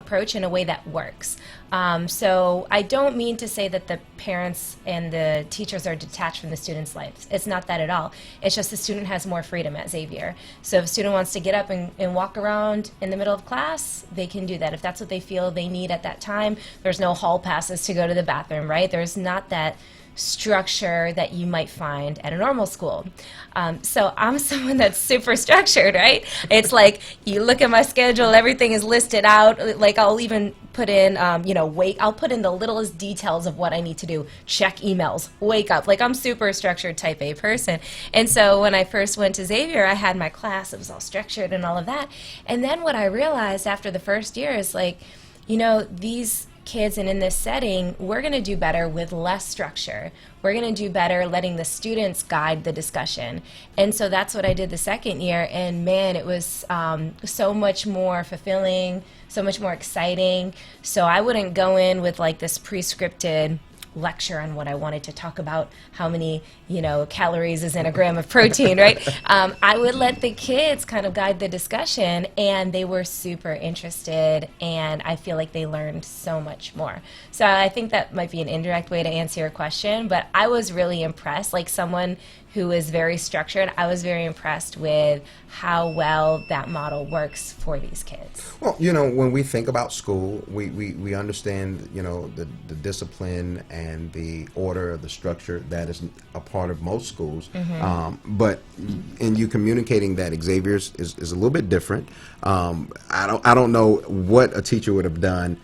approach in a way that works. So I don't mean to say that the parents and the teachers are detached from the students' lives. It's not that at all. It's just the student has more freedom at Xavier. So if a student wants to get up and walk around in the middle of class, they can do that. If that's what they feel they need at that time, there's no hall passes to go to the bathroom, right? There's not that structure that you might find at a normal school. So I'm someone that's super structured, right? It's like you look at my schedule, everything is listed out. Like I'll even put in, I'll put in the littlest details of what I need to do. Check emails, wake up. Like I'm super structured type A person. And so when I first went to Xavier, I had my class, it was all structured and all of that. And then what I realized after the first year is like, these kids and in this setting, we're going to do better with less structure. We're going to do better letting the students guide the discussion. And so that's what I did the second year. And man, it was so much more fulfilling, so much more exciting. So I wouldn't go in with like this pre-scripted lecture on what I wanted to talk about, how many, calories is in a gram of protein, right? I would let the kids kind of guide the discussion, and they were super interested, and I feel like they learned so much more. So I think that might be an indirect way to answer your question, but I was really impressed, like someone who is very structured, I was very impressed with how well that model works for these kids. Well, when we think about school, we understand, the discipline and the order, the structure that is a part of most schools. Mm-hmm. But in you communicating that Xavier's is a little bit different. I don't know what a teacher would have done.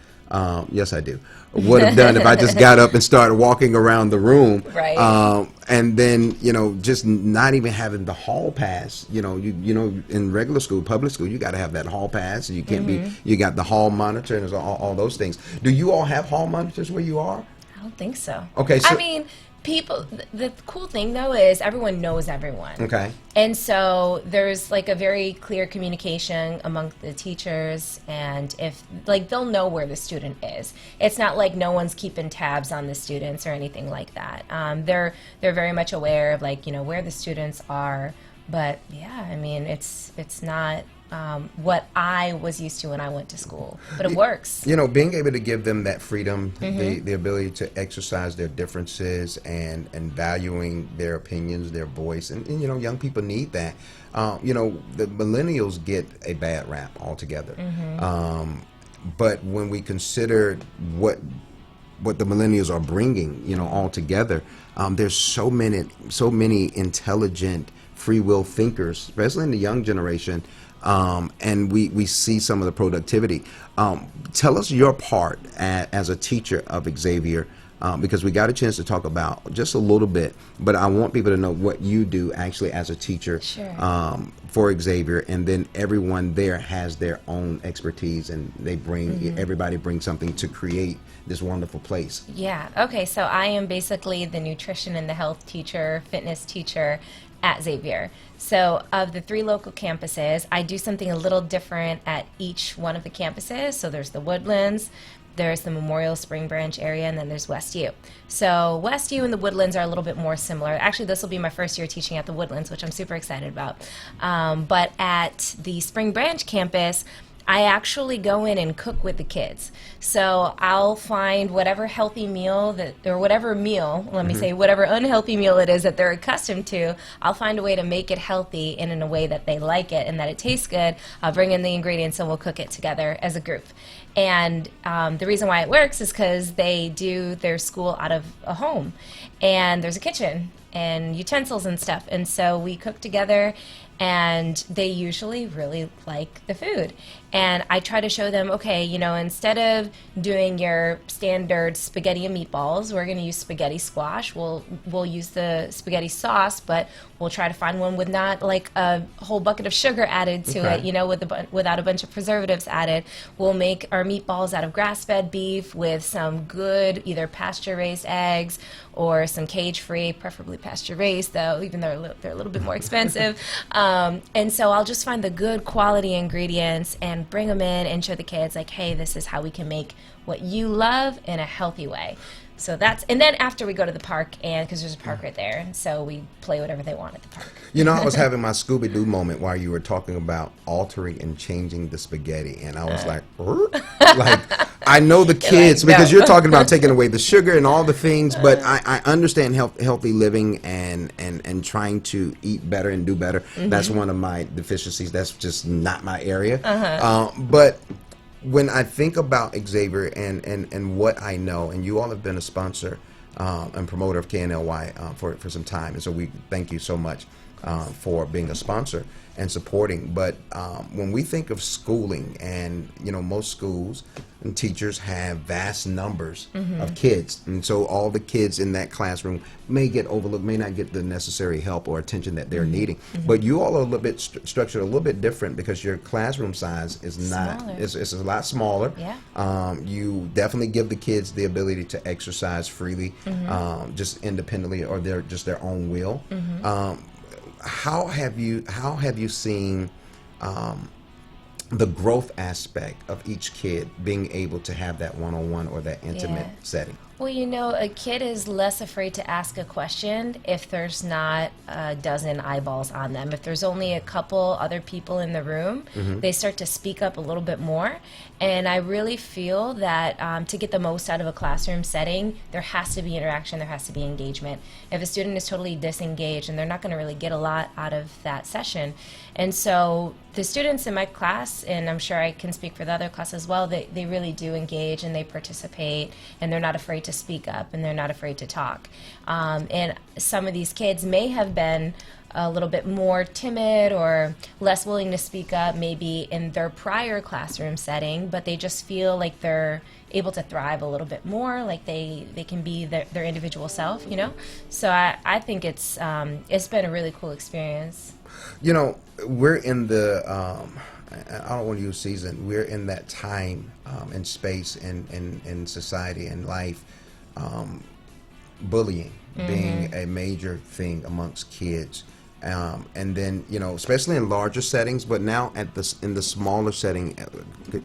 Yes, I do. Would have done if I just got up and started walking around the room, right? And then just not even having the hall pass. In regular school, public school, you got to have that hall pass. You can't be. You got the hall monitor and all those things. Do you all have hall monitors where you are? I don't think so. Okay, so I mean, people. The cool thing though is everyone knows everyone. Okay. And so there's like a very clear communication among the teachers, and if they'll know where the student is. It's not like no one's keeping tabs on the students or anything like that. They're very much aware of where the students are. But yeah, I mean it's not what I was used to when I went to school, but it works. Being able to give them that freedom, Mm-hmm. the ability to exercise their differences and valuing their opinions, their voice, and young people need that. The millennials get a bad rap altogether. Mm-hmm. But when we consider what the millennials are bringing, all together, there's so many intelligent free will thinkers, especially in the young generation. And we see some of the productivity. Tell us your part as a teacher of Xavier, because we got a chance to talk about just a little bit, but I want people to know what you do actually as a teacher. Sure. For Xavier, and then everyone there has their own expertise, and they bring everybody brings something to create this wonderful place. Yeah. Okay. So I am basically the nutrition and the health teacher, fitness teacher at Xavier. So of the 3 local campuses, I do something a little different at each one of the campuses. So there's the Woodlands, there's the Memorial Spring Branch area, and then there's Westview. So Westview and the Woodlands are a little bit more similar. Actually, this will be my first year teaching at the Woodlands, which I'm super excited about. But at the Spring Branch campus, I actually go in and cook with the kids. So I'll find whatever healthy meal or whatever meal, let me say, whatever unhealthy meal it is that they're accustomed to, I'll find a way to make it healthy and in a way that they like it and that it tastes good. I'll bring in the ingredients and we'll cook it together as a group. And the reason why it works is because they do their school out of a home, and there's a kitchen and utensils and stuff. And so we cook together, and they usually really like the food. And I try to show them, okay, instead of doing your standard spaghetti and meatballs, we're going to use spaghetti squash. We'll use the spaghetti sauce, but we'll try to find one with not like a whole bucket of sugar added to it, without a bunch of preservatives added. We'll make our meatballs out of grass-fed beef with some good either pasture-raised eggs or some cage-free, preferably pasture-raised, though, even though they're a little bit more expensive. And so I'll just find the good quality ingredients and bring them in and show the kids like, hey, this is how we can make what you love in a healthy way. So that's, and then after we go to the park, and because there's a park right there, and so we play whatever they want at the park. You know, I was having my Scooby-Doo moment while you were talking about altering and changing the spaghetti, and I was like, like, I know the kids, like, because no. you're talking about taking away the sugar and all the things, but I understand healthy living and trying to eat better and do better. That's one of my deficiencies. That's just not my area. But when I think about Xavier and what I know, and you all have been a sponsor and promoter of KNLY for some time, and so we thank you so much for being a sponsor and supporting. But when we think of schooling, and you know, most schools and teachers have vast numbers of kids, and so all the kids in that classroom may get overlooked, may not get the necessary help or attention that they're needing. But you all are a little bit structured a little bit different, because your classroom size is not, it's a lot smaller. You definitely give the kids the ability to exercise freely, just independently, or they're just their own will. How have you seen the growth aspect of each kid being able to have that one-on-one or that intimate setting? Well, you know, a kid is less afraid to ask a question if there's not a dozen eyeballs on them. If there's only a couple other people in the room, they start to speak up a little bit more. And I really feel that to get the most out of a classroom setting, there has to be interaction, there has to be engagement. If a student is totally disengaged, and they're not going to really get a lot out of that session. And so the students in my class, and I'm sure I can speak for the other class as well, they really do engage and they participate, and they're not afraid to speak up, and they're not afraid to talk. And some of these kids may have been a little bit more timid or less willing to speak up maybe in their prior classroom setting, but they just feel like they're able to thrive a little bit more, like they can be their individual self, you know? So I think it's been a really cool experience. You know, we're in the, I don't want to use season, we're in that time and space in society and life, bullying being a major thing amongst kids. And then, you know, especially in larger settings, but now in the smaller setting,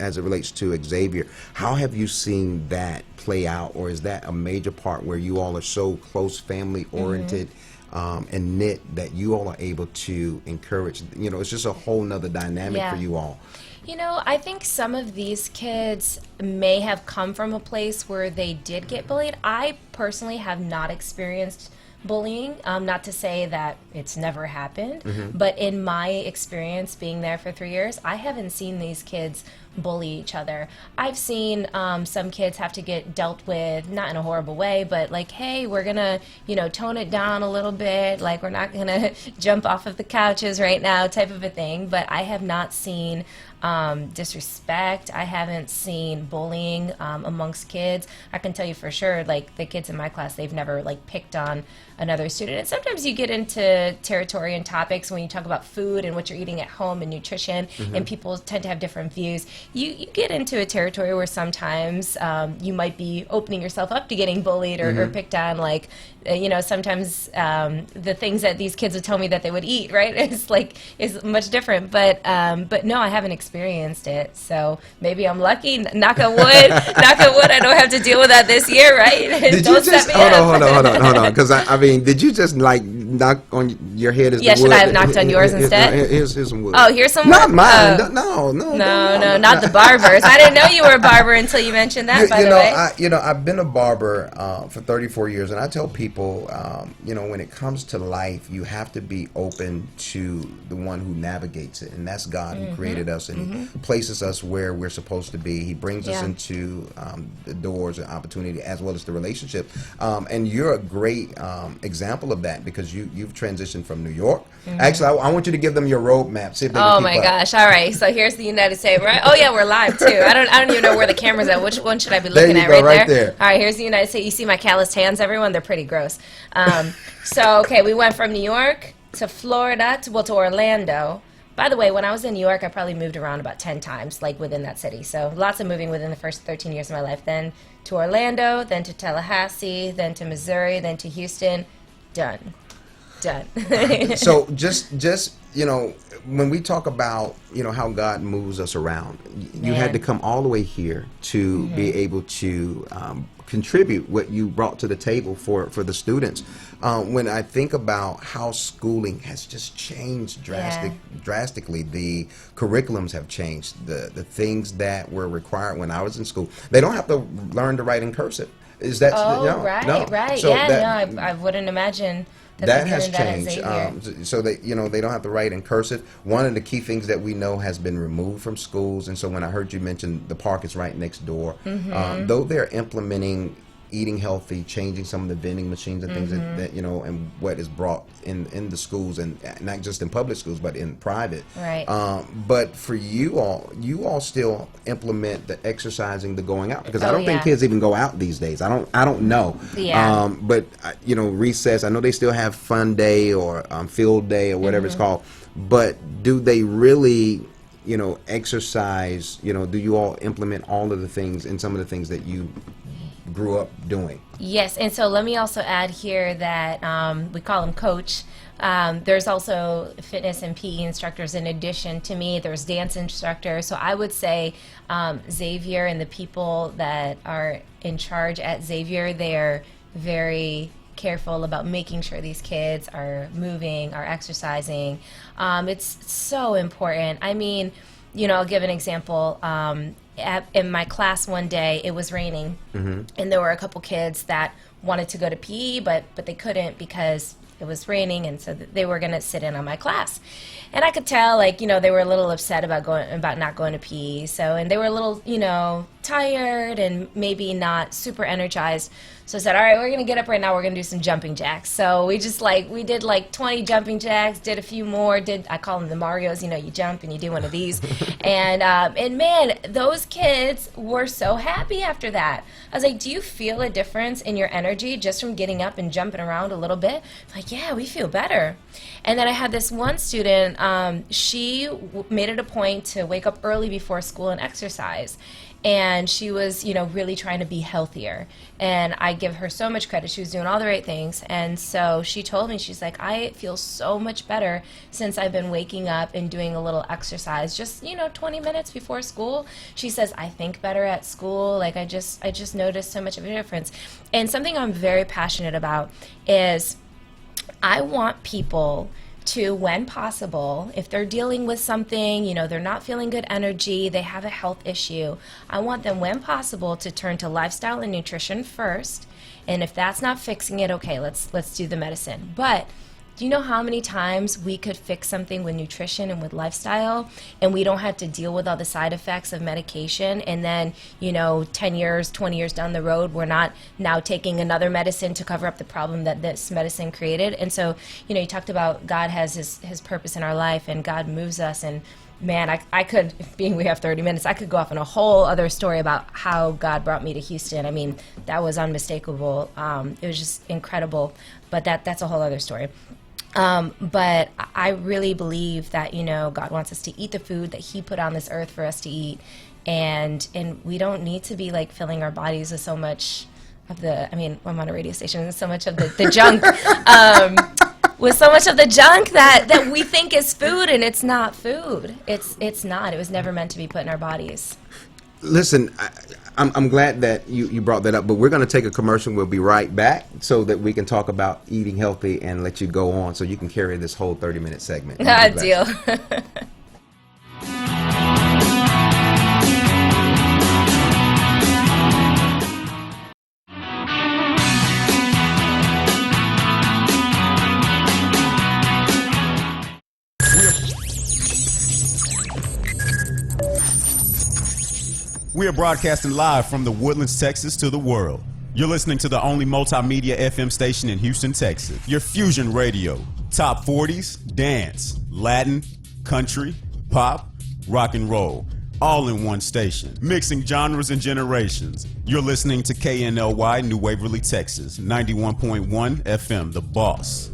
as it relates to Xavier, how have you seen that play out, or is that a major part where you all are so close, family oriented, and knit, that you all are able to encourage? You know, it's just a whole nother dynamic for you all. You know, I think some of these kids may have come from a place where they did get bullied. I personally have not experienced bullying, not to say that it's never happened, but in my experience being there for 3 years, I haven't seen these kids bully each other. I've seen some kids have to get dealt with, not in a horrible way, but like, hey, we're gonna, you know, tone it down a little bit, like we're not gonna jump off of the couches right now, type of a thing. But I have not seen disrespect. I haven't seen bullying amongst kids. I can tell you for sure, like the kids in my class, they've never like picked on another student. And sometimes you get into territory and topics when you talk about food and what you're eating at home and nutrition, and people tend to have different views. You get into a territory where sometimes you might be opening yourself up to getting bullied or picked on. Like, you know, sometimes the things that these kids would tell me that they would eat, right, is much different. But no, I haven't experienced it. So maybe I'm lucky. Knock on wood. Knock on wood. I don't have to deal with that this year, right? Did you just hold on? Because I mean, did you just like knock on your head as the wood? Should I have knocked on yours instead? Here's some wood. Oh, here's some not wood? mine. No, not the barbers. I didn't know you were a barber until you mentioned that. By the way, I've been a barber for 34 years, and I tell people, you know, when it comes to life, you have to be open to the one who navigates it, and that's God, who created us and places us where we're supposed to be. He brings us into the doors and opportunity, as well as the relationship. And you're a great example of that, because you've transitioned from New York. Actually, I want you to give them your roadmap. See if they can keep up. Gosh! All right, so here's the United States, right? Oh yeah, we're live too. I don't even know where the camera's at. Which one should I be looking at? Right there. All right, here's the United States. You see my calloused hands, everyone? They're pretty gross. So okay, we went from New York to Florida to Orlando. By the way, when I was in New York, I probably moved around about 10 times, like within that city. So lots of moving within the first 13 years of my life. Then to Orlando, then to Tallahassee, then to Missouri, then to Houston. Done. Done. So just when we talk about how God moves us around, you had to come all the way here to be able to contribute what you brought to the table for the students. When I think about how schooling has just changed drastically, the curriculums have changed. The things that were required when I was in school, they don't have to learn to write in cursive. Is that right? So I wouldn't imagine that has changed. So that they don't have to write in cursive. One of the key things that we know has been removed from schools, and so when I heard you mention the park is right next door, though they're implementing eating healthy, changing some of the vending machines and things that and what is brought in the schools, and not just in public schools but in private. Right. But for you all still implement the exercising, the going out, because I don't think kids even go out these days. I don't know. Yeah. But recess, I know they still have fun day or field day or whatever it's called. But do they really exercise? Do you all implement all of the things and some of the things that you grew up doing? Yes, and so let me also add here that we call him coach. There's also fitness and PE instructors in addition to me. There's dance instructors. So I would say Xavier and the people that are in charge at Xavier, they're very careful about making sure these kids are moving, are exercising. It's so important. I mean, I'll give an example. In my class one day, it was raining, and there were a couple kids that wanted to go to PE, but they couldn't because it was raining, and so they were going to sit in on my class. And I could tell, they were a little upset about not going to PE. So, and they were a little, tired and maybe not super energized. So I said, all right, we're going to get up right now. We're going to do some jumping jacks. So we just we did 20 jumping jacks, did a few more, I call them the Marios, you jump and you do one of these. and man, those kids were so happy after that. I was like, do you feel a difference in your energy just from getting up and jumping around a little bit? Like, yeah, we feel better. And then I had this one student, she made it a point to wake up early before school and exercise. And she was, really trying to be healthier. And I give her so much credit. She was doing all the right things. And so she told me, she's like, I feel so much better since I've been waking up and doing a little exercise, just, 20 minutes before school. She says, I think better at school. I just noticed so much of a difference. And something I'm very passionate about is I want people to, when possible, if they're dealing with something, they're not feeling good energy, they have a health issue, I want them, when possible, to turn to lifestyle and nutrition first. And if that's not fixing it, okay, let's do the medicine. But do you know how many times we could fix something with nutrition and with lifestyle, and we don't have to deal with all the side effects of medication, and then 10 years, 20 years down the road, we're not now taking another medicine to cover up the problem that this medicine created. And so you talked about God has his purpose in our life, and God moves us. And man, I could, being we have 30 minutes, I could go off on a whole other story about how God brought me to Houston. I mean, that was unmistakable. It was just incredible, but that's a whole other story. But I really believe that, God wants us to eat the food that he put on this earth for us to eat. And we don't need to be filling our bodies with so much of I'm on a radio station, so much of the junk, with so much of the junk that we think is food, and it's not food. It's not. It was never meant to be put in our bodies. Listen, I'm glad that you brought that up, but we're going to take a commercial. We'll be right back so that we can talk about eating healthy and let you go on so you can carry this whole 30-minute segment. Deal. We are broadcasting live from the Woodlands, Texas to the world. You're listening to the only multimedia FM station in Houston, Texas. Your Fusion Radio. Top 40s, dance, Latin, country, pop, rock and roll. All in one station. Mixing genres and generations. You're listening to KNLY, New Waverly, Texas. 91.1 FM, The Boss.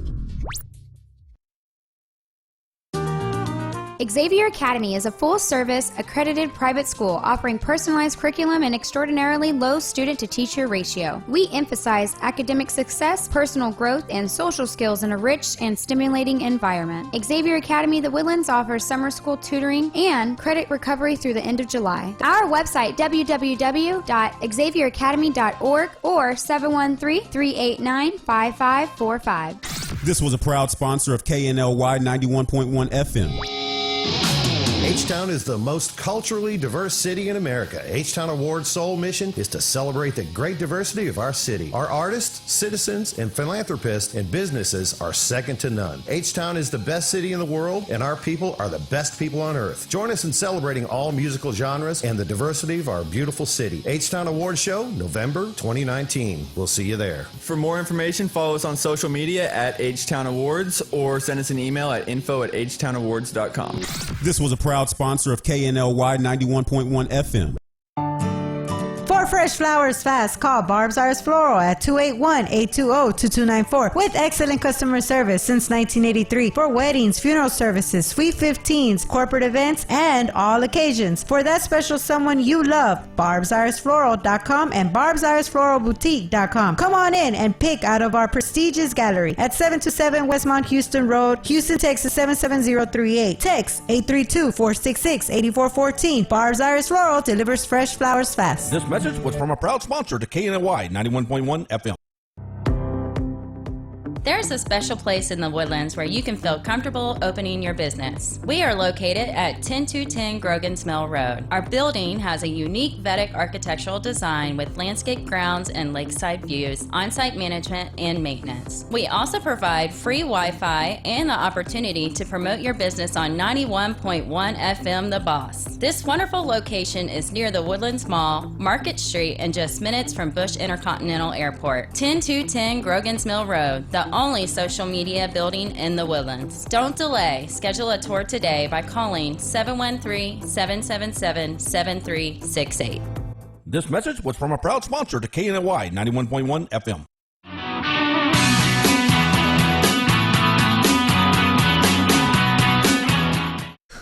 Xavier Academy is a full-service, accredited private school offering personalized curriculum and extraordinarily low student-to-teacher ratio. We emphasize academic success, personal growth, and social skills in a rich and stimulating environment. Xavier Academy The Woodlands offers summer school tutoring and credit recovery through the end of July. Our website, www.xavieracademy.org or 713-389-5545. This was a proud sponsor of KNLY 91.1 FM. H-Town is the most culturally diverse city in America. H-Town Award's sole mission is to celebrate the great diversity of our city. Our artists, citizens, and philanthropists and businesses are second to none. H-Town is the best city in the world, and our people are the best people on earth. Join us in celebrating all musical genres and the diversity of our beautiful city. H-Town Award Show, November 2019. We'll see you there. For more information, follow us on social media at H-Town Awards or send us an email at info@htownawards.com. This was a proud sponsor of KNLY 91.1 FM. For fresh flowers fast, call Barb's Iris Floral at 281-820-2294 with excellent customer service since 1983 for weddings, funeral services, sweet 15s, corporate events, and all occasions. For that special someone you love, barbsirisfloral.com and barbsirisfloralboutique.com. Come on in and pick out of our prestigious gallery at 727 Westmont Houston Road, Houston, Texas 77038. Text 832-466-8414. Barb's Iris Floral delivers fresh flowers fast. This message was from a proud sponsor to KNLY 91.1 FM. There's a special place in the Woodlands where you can feel comfortable opening your business. We are located at 10210 Grogan's Mill Road. Our building has a unique Vedic architectural design with landscape grounds and lakeside views, on-site management, and maintenance. We also provide free Wi-Fi and the opportunity to promote your business on 91.1 FM The Boss. This wonderful location is near the Woodlands Mall, Market Street, and just minutes from Bush Intercontinental Airport. 10210 Grogan's Mill Road, the only social media building in the Woodlands. Don't delay. Schedule a tour today by calling 713-777-7368. This message was from a proud sponsor to KNLY 91.1 FM.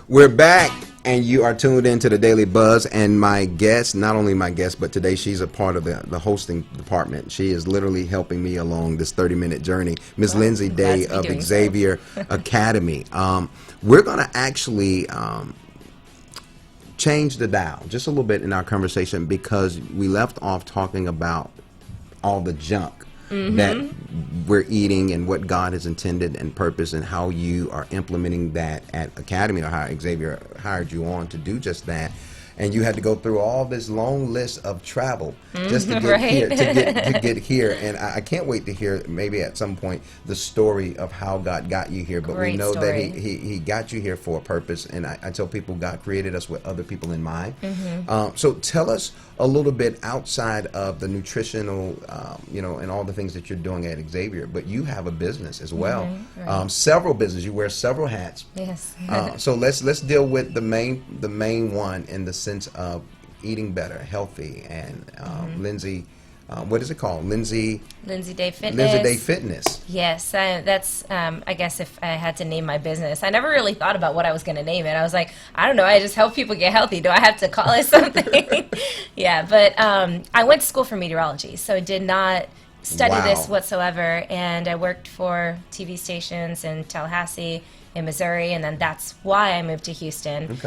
We're back, and you are tuned into the Daily Buzz. And my guest, not only my guest, but today she's a part of the hosting department. She is literally helping me along this 30-minute journey. Ms. Lindsay Day of Xavier Academy. We're going to actually change the dial just a little bit in our conversation because we left off talking about all the junk that we're eating and what God has intended and purpose and how you are implementing that at Academy, or how Xavier hired you on to do just that. And you had to go through all this long list of travel just to get here, to get here. And I can't wait to hear maybe at some point the story of how God got you here. But we know that he got you here for a purpose. And I tell people God created us with other people in mind. So tell us a little bit outside of the nutritional, and all the things that you're doing at Xavier. But you have a business as well. Several businesses. You wear several hats. Yes. So let's deal with the main one in the sense of eating better, healthy, and Lindsay. What is it called? Lindsay Day Fitness. Lindsay Day Fitness. Yes, that's, I guess if I had to name my business, I never really thought about what I was going to name it. I was like, I don't know, I just help people get healthy. Do I have to call it something? Yeah, but I went to school for meteorology, so I did not study this whatsoever, and I worked for TV stations in Tallahassee, in Missouri, and then that's why I moved to Houston.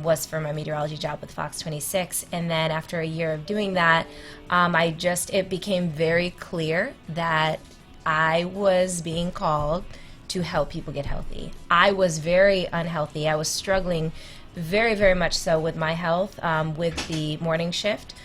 Was for my meteorology job with Fox 26. And then after a year of doing that, it became very clear that I was being called to help people get healthy. I was very unhealthy. I was struggling very, very much so with my health, with the morning shift.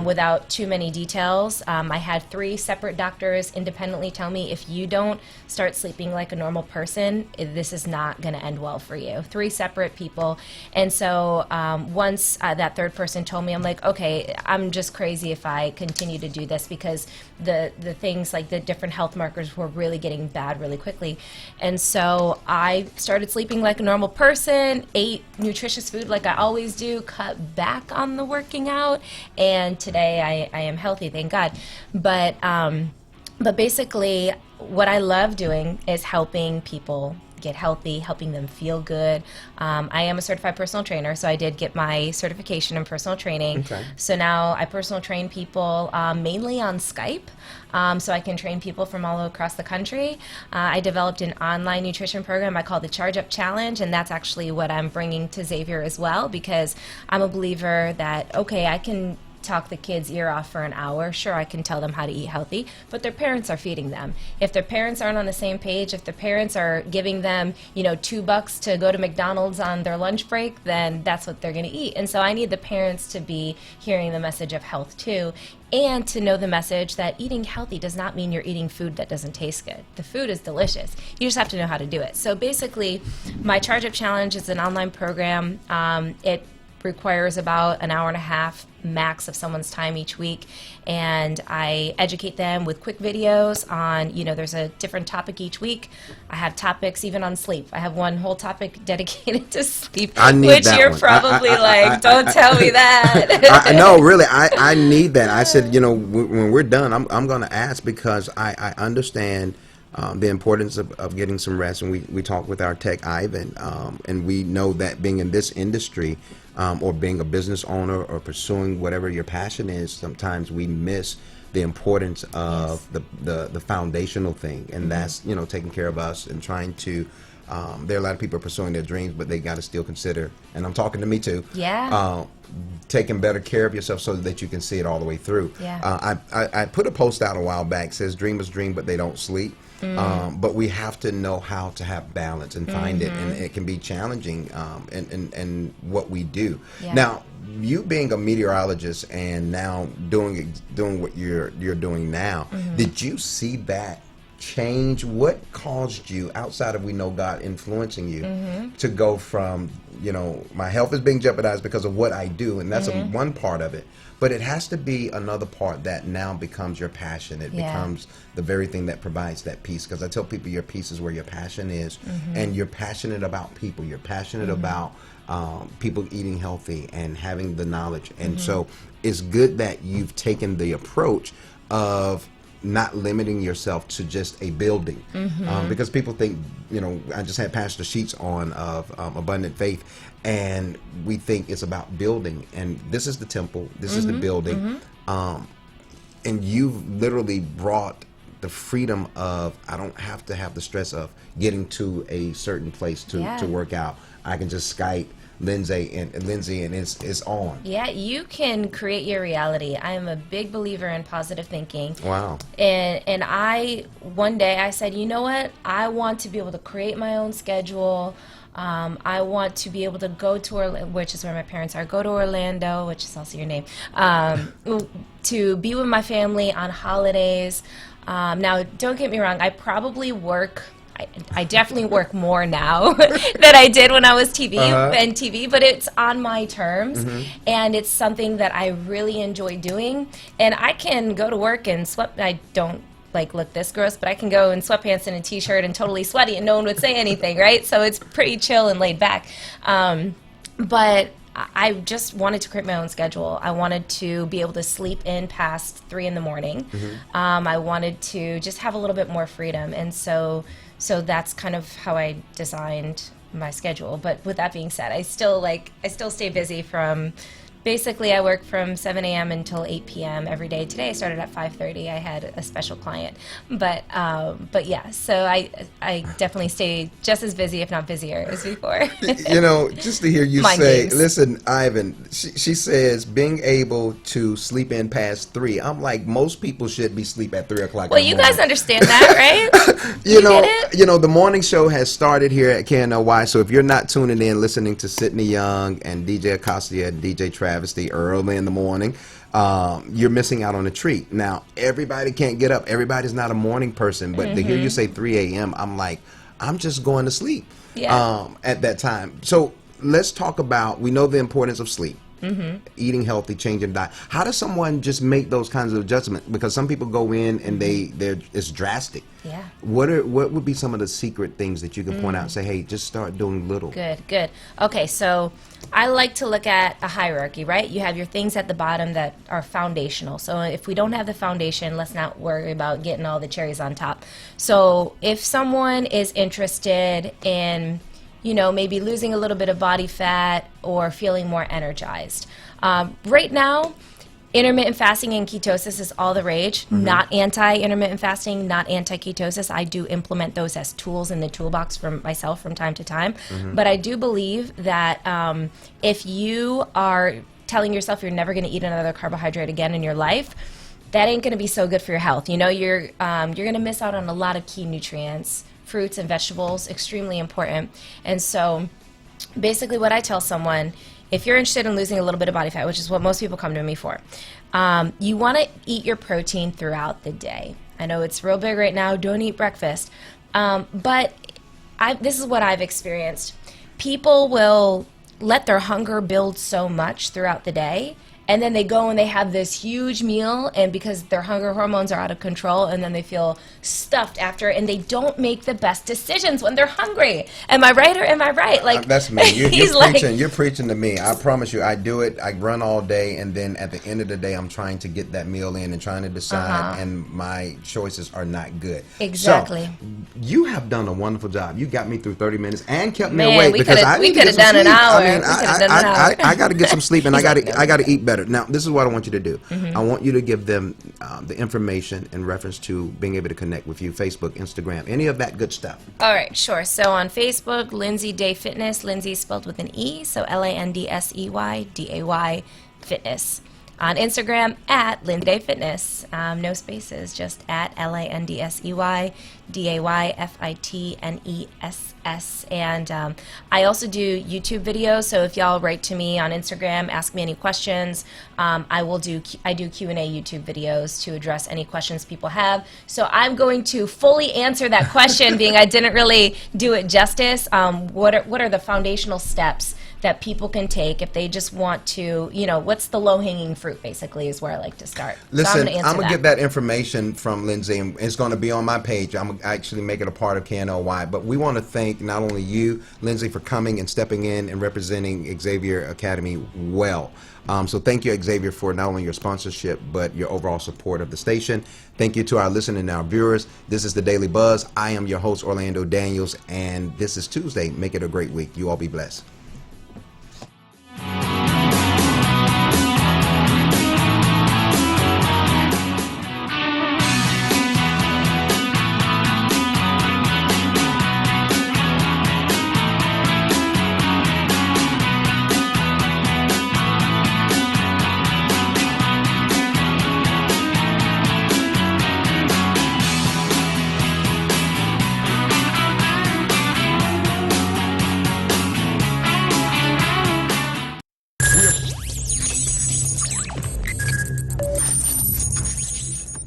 Without too many details, I had 3 separate doctors independently tell me, if you don't start sleeping like a normal person, this is not going to end well for you. 3 separate people. And so once that third person told me, I'm like, okay, I'm just crazy if I continue to do this, because the things like the different health markers were really getting bad really quickly. And so I started sleeping like a normal person, ate nutritious food like I always do, cut back on the working out, and today I am healthy, thank God. But basically, what I love doing is helping people get healthy, helping them feel good. I am a certified personal trainer, so I did get my certification in personal training. Okay. So now I personal train people mainly on Skype, so I can train people from all across the country. I developed an online nutrition program I call the Charge Up Challenge, and that's actually what I'm bringing to Xavier as well, because I'm a believer that, okay, I can talk the kids' ear off for an hour. Sure, I can tell them how to eat healthy, but their parents are feeding them. If their parents aren't on the same page, if their parents are giving them, $2 to go to McDonald's on their lunch break, then that's what they're going to eat. And so I need the parents to be hearing the message of health too, and to know the message that eating healthy does not mean you're eating food that doesn't taste good. The food is delicious. You just have to know how to do it. So basically, my Charge Up Challenge is an online program. It requires about an hour and a half max of someone's time each week, and I educate them with quick videos on, there's a different topic each week. I have topics even on sleep. I have one whole topic dedicated to sleep, which that you're one. probably don't tell me that. No, really, I need that. I said, when we're done, I'm going to ask, because I understand the importance of getting some rest. And we talk with our tech, Ivan, and we know that being in this industry, or being a business owner, or pursuing whatever your passion is, sometimes we miss the importance of the foundational thing, and that's taking care of us and trying to. There are a lot of people pursuing their dreams, but they got to still consider, and I'm talking to me too. Yeah. Taking better care of yourself so that you can see it all the way through. Yeah. I put a post out a while back, says dreamers dream but they don't sleep. But we have to know how to have balance and find it, and it can be challenging in what we do. Yeah. Now, you being a meteorologist and now doing what you're doing now, did you see that change? What caused you, outside of we know God influencing you, to go from, my health is being jeopardized because of what I do, and that's one part of it, but it has to be another part that now becomes your passion. It becomes the very thing that provides that peace, because I tell people your peace is where your passion is, and you're passionate about people. You're passionate about people eating healthy and having the knowledge, and so it's good that you've taken the approach of not limiting yourself to just a building, because people think, I just had Pastor Sheets on of Abundant Faith, and we think it's about building, and this is the temple, this is the building, and you've literally brought the freedom of, I don't have to have the stress of getting to a certain place to work out. I can just Skype Lindsay and it's on. Yeah, you can create your reality. I am a big believer in positive thinking. Wow. And one day I said, you know what? I want to be able to create my own schedule. I want to be able to go to which is where my parents are, go to Orlando, which is also your name, to be with my family on holidays. Now, don't get me wrong, I probably work. I definitely work more now than I did when I was TV, but it's on my terms, and it's something that I really enjoy doing. And I can go to work and I don't look this gross, but I can go in sweatpants and a t-shirt and totally sweaty, and no one would say anything, right? So it's pretty chill and laid back. But I just wanted to create my own schedule. I wanted to be able to sleep in past 3 a.m. I wanted to just have a little bit more freedom, and so that's kind of how I designed my schedule. But with that being said, I still stay busy from. Basically, I work from 7 a.m. until 8 p.m. every day. Today I started at 5:30. I had a special client, but yeah. So I definitely stay just as busy, if not busier, as before. Just to hear you say, listen, Ivan. She says being able to sleep in past 3. I'm like, most people should be asleep at 3 o'clock. Well, you guys understand that, right? The morning show has started here at KNLY. So if you're not tuning in, listening to Sydney Young and DJ Acosta and DJ Travesty early in the morning, you're missing out on a treat. Now, everybody can't get up. Everybody's not a morning person, but to hear you say 3 a.m., I'm like, I'm just going to sleep at that time. So let's talk about, we know the importance of sleep. Eating healthy, changing diet. How does someone just make those kinds of adjustments? Because some people go in and it's drastic. Yeah. what would be some of the secret things that you can point out and say, hey, just start doing little? Good. Okay, so I like to look at a hierarchy, right? You have your things at the bottom that are foundational. So if we don't have the foundation, let's not worry about getting all the cherries on top. So if someone is interested in, maybe losing a little bit of body fat or feeling more energized, right now, intermittent fasting and ketosis is all the rage. Not anti-intermittent fasting, not anti-ketosis. I do implement those as tools in the toolbox for myself from time to time. But I do believe that if you are telling yourself you're never going to eat another carbohydrate again in your life, that ain't going to be so good for your health. You're going to miss out on a lot of key nutrients. Fruits and vegetables, extremely important. And so basically what I tell someone, if you're interested in losing a little bit of body fat, which is what most people come to me for, you want to eat your protein throughout the day. I know it's real big right now, don't eat breakfast. But this is what I've experienced. People will let their hunger build so much throughout the day, and then they go and they have this huge meal, and because their hunger hormones are out of control, and then they feel stuffed after, and they don't make the best decisions when they're hungry. Am I right or am I right? Like that's me. You're preaching to me. I promise you, I do it. I run all day, and then at the end of the day, I'm trying to get that meal in and trying to decide, and my choices are not good. Exactly. So, you have done a wonderful job. You got me through 30 minutes and kept me Man, awake we because coulda- I we need to get coulda some done an sleep. hour. I mean, We coulda done an hour. I got to get some sleep, and I He's got to eat better. Now, this is what I want you to do. I want you to give them the information in reference to being able to connect with you, Facebook, Instagram, any of that good stuff. All right, sure. So on Facebook, Lindsay Day Fitness. Lindsay spelled with an E, so LANDSEYDAY Fitness. On Instagram, at Lindsay Day Fitness. No spaces, just at LANDSEYDAYFITNESS. And I also do YouTube videos, so if y'all write to me on Instagram, ask me any questions, I do Q&A YouTube videos to address any questions people have. So I'm going to fully answer that question, being I didn't really do it justice. What are the foundational steps that people can take if they just want to, what's the low-hanging fruit, basically, is where I like to start. Listen, so I'm going to get that information from Lindsay, and it's going to be on my page. I'm going to actually make it a part of KNLY. But we want to thank not only you, Lindsay, for coming and stepping in and representing Xavier Academy well. So thank you, Xavier, for not only your sponsorship, but your overall support of the station. Thank you to our listeners and our viewers. This is The Daily Buzz. I am your host, Orlando Daniels, and this is Tuesday. Make it a great week. You all be blessed.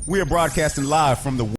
We are broadcasting live from the